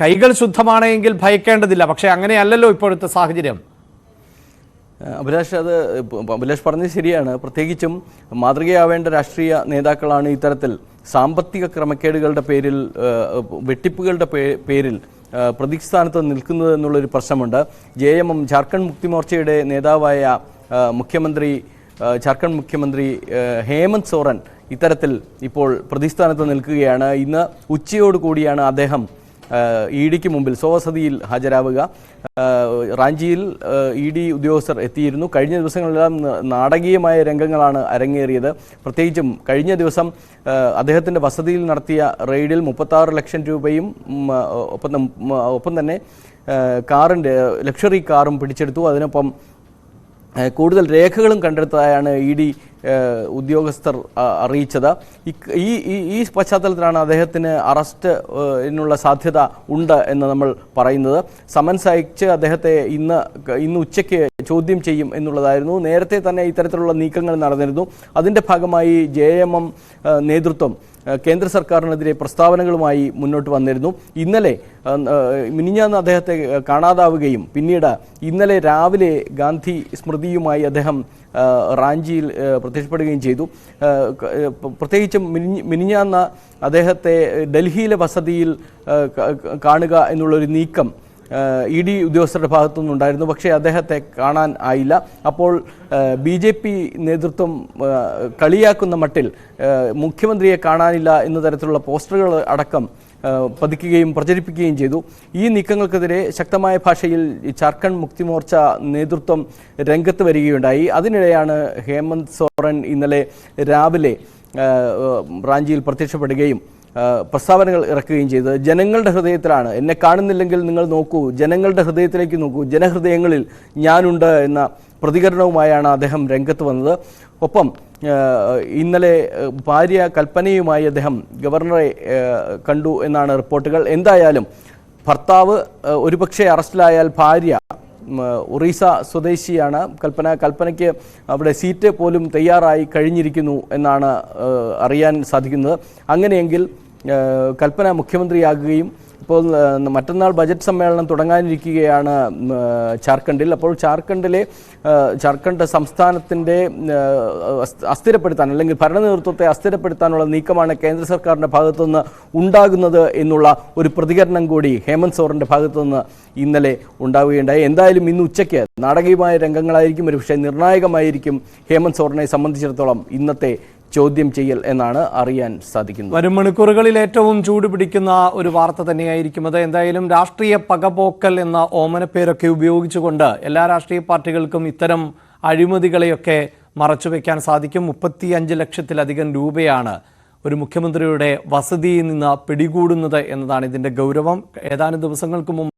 കൈകൾ ശുദ്ധമാണെങ്കിൽ ഭയക്കേണ്ടതില്ല. പക്ഷേ അങ്ങനെയല്ലല്ലോ ഇപ്പോഴത്തെ സാഹചര്യം. അഭിലാഷ് പറഞ്ഞത് ശരിയാണ്. പ്രത്യേകിച്ചും മാതൃകയാവേണ്ട രാഷ്ട്രീയ നേതാക്കളാണ് ഇത്തരത്തിൽ സാമ്പത്തിക ക്രമക്കേടുകളുടെ പേരിൽ, വെട്ടിപ്പുകളുടെ പേരിൽ പ്രതിസ്ഥാനത്ത് നിൽക്കുന്നത് എന്നുള്ളൊരു പ്രശ്നമുണ്ട്. JMM ജാർഖണ്ഡ് മുക്തി മോർച്ചയുടെ നേതാവായ ജാർഖണ്ഡ് മുഖ്യമന്ത്രി ഹേമന്ത് സോറൻ ഇത്തരത്തിൽ ഇപ്പോൾ പ്രതിസ്ഥാനത്ത് നിൽക്കുകയാണ്. ഇന്ന് ഉച്ചയോടുകൂടിയാണ് അദ്ദേഹം EDക്ക് മുമ്പിൽ സ്വവസതിയിൽ ഹാജരാവുക. റാഞ്ചിയിൽ ED ഉദ്യോഗസ്ഥർ എത്തിയിരുന്നു. കഴിഞ്ഞ ദിവസങ്ങളെല്ലാം നാടകീയമായ രംഗങ്ങളാണ് അരങ്ങേറിയത്. പ്രത്യേകിച്ചും കഴിഞ്ഞ ദിവസം അദ്ദേഹത്തിൻ്റെ വസതിയിൽ നടത്തിയ റെയ്ഡിൽ 36 ലക്ഷം രൂപയും ഒപ്പം തന്നെ ലക്ഷറി കാറും പിടിച്ചെടുത്തു. അതിനൊപ്പം കൂടുതൽ രേഖകളും കണ്ടെടുത്തതായാണ് ED ഉദ്യോഗസ്ഥർ അറിയിച്ചത്. ഈ പശ്ചാത്തലത്തിലാണ് അദ്ദേഹത്തിന് അറസ്റ്റിനുള്ള സാധ്യത ഉണ്ട് എന്ന് നമ്മൾ പറയുന്നത്. സമൻസ് അയച്ച് അദ്ദേഹത്തെ ഇന്ന് ഉച്ചയ്ക്ക് ചോദ്യം ചെയ്യും എന്നുള്ളതായിരുന്നു. നേരത്തെ തന്നെ ഇത്തരത്തിലുള്ള നീക്കങ്ങൾ നടന്നിരുന്നു. അതിൻ്റെ ഭാഗമായി JMM നേതൃത്വം കേന്ദ്ര സർക്കാരിനെതിരെ പ്രസ്താവനകളുമായി മുന്നോട്ട് വന്നിരുന്നു. മിനിഞ്ഞാന്ന് അദ്ദേഹത്തെ കാണാതാവുകയും പിന്നീട് ഇന്നലെ രാവിലെ ഗാന്ധി സ്മൃതിയുമായി അദ്ദേഹം റാഞ്ചിയിൽ പ്രത്യക്ഷപ്പെടുകയും ചെയ്തു. പ്രത്യേകിച്ചും മിനിഞ്ഞാന്ന് അദ്ദേഹത്തെ ഡൽഹിയിലെ വസതിയിൽ കാണുക എന്നുള്ളൊരു നീക്കം ED ഉദ്യോഗസ്ഥരുടെ ഭാഗത്തു നിന്നുണ്ടായിരുന്നു. പക്ഷേ അദ്ദേഹത്തെ കാണാൻ ആയില്ല. അപ്പോൾ BJP നേതൃത്വം കളിയാക്കുന്ന മട്ടിൽ മുഖ്യമന്ത്രിയെ കാണാനില്ല എന്ന തരത്തിലുള്ള പോസ്റ്ററുകൾ അടക്കം പതിക്കുകയും പ്രചരിപ്പിക്കുകയും ചെയ്തു. ഈ നീക്കങ്ങൾക്കെതിരെ ശക്തമായ ഭാഷയിൽ ജാർഖണ്ഡ് മുക്തി മോർച്ച നേതൃത്വം രംഗത്ത് വരികയുണ്ടായി. അതിനിടെയാണ് ഹേമന്ത് സോറൻ ഇന്നലെ രാവിലെ റാഞ്ചിയിൽ പ്രത്യക്ഷപ്പെടുകയും പ്രസ്താവനകൾ ഇറക്കുകയും ചെയ്തത്. ജനങ്ങളുടെ ഹൃദയത്തിലാണ്, എന്നെ കാണുന്നില്ലെങ്കിൽ നിങ്ങൾ നോക്കൂ, ജനങ്ങളുടെ ഹൃദയത്തിലേക്ക് നോക്കൂ, ജനഹൃദയങ്ങളിൽ ഞാനുണ്ട് എന്ന പ്രതികരണവുമായാണ് അദ്ദേഹം രംഗത്ത് വന്നത്. ഒപ്പം ഇന്നലെ ഭാര്യ കൽപ്പനയുമായി അദ്ദേഹം ഗവർണറെ കണ്ടു എന്നാണ് റിപ്പോർട്ടുകൾ. എന്തായാലും ഭർത്താവ് ഒരുപക്ഷെ അറസ്റ്റിലായാൽ ഭാര്യ ഒറീസ സ്വദേശിയാണ് കൽപ്പനയ്ക്ക് അവിടെ സീറ്റ് പോലും തയ്യാറായി കഴിഞ്ഞിരിക്കുന്നു എന്നാണ് അറിയാൻ സാധിക്കുന്നത്. അങ്ങനെയെങ്കിൽ കൽപ്പന മുഖ്യമന്ത്രിയാകുകയും ഇപ്പോൾ മറ്റന്നാൾ ബജറ്റ് സമ്മേളനം തുടങ്ങാനിരിക്കുകയാണ് ജാർഖണ്ഡിൽ. അപ്പോൾ ജാർഖണ്ഡ് സംസ്ഥാനത്തിൻ്റെ അസ്ഥിരപ്പെടുത്താൻ അല്ലെങ്കിൽ ഭരണ നേതൃത്വത്തെ അസ്ഥിരപ്പെടുത്താനുള്ള നീക്കമാണ് കേന്ദ്ര സർക്കാരിൻ്റെ ഭാഗത്തുനിന്ന് ഉണ്ടാകുന്നത് എന്നുള്ള ഒരു പ്രതികരണം കൂടി ഹേമന്ത് സോറൻ്റെ ഭാഗത്തുനിന്ന് ഇന്നലെ ഉണ്ടാവുകയുണ്ടായി. എന്തായാലും ഇന്ന് ഉച്ചയ്ക്ക് നാടകീയമായ രംഗങ്ങളായിരിക്കും, ഒരു പക്ഷേ നിർണായകമായിരിക്കും ഹേമന്ത് സോറനെ സംബന്ധിച്ചിടത്തോളം ഇന്നത്തെ ചോദ്യം ചെയ്യൽ എന്നാണ് അറിയാൻ സാധിക്കുന്നത്. വരും മണിക്കൂറുകളിൽ ഏറ്റവും ചൂട് പിടിക്കുന്ന ഒരു വാർത്ത തന്നെയായിരിക്കും അത്. എന്തായാലും രാഷ്ട്രീയ പകപോക്കൽ എന്ന ഓമനപ്പേരൊക്കെ ഉപയോഗിച്ചുകൊണ്ട് എല്ലാ രാഷ്ട്രീയ പാർട്ടികൾക്കും ഇത്തരം അഴിമതികളെയൊക്കെ മറച്ചുവെക്കാൻ സാധിക്കും. 35 ലക്ഷത്തിലധികം രൂപയാണ് ഒരു മുഖ്യമന്ത്രിയുടെ വസതിയിൽ നിന്ന് പിടികൂടുന്നത് എന്നതാണ് ഇതിൻ്റെ ഗൗരവം. ഏതാനും ദിവസങ്ങൾക്ക് മുമ്പ്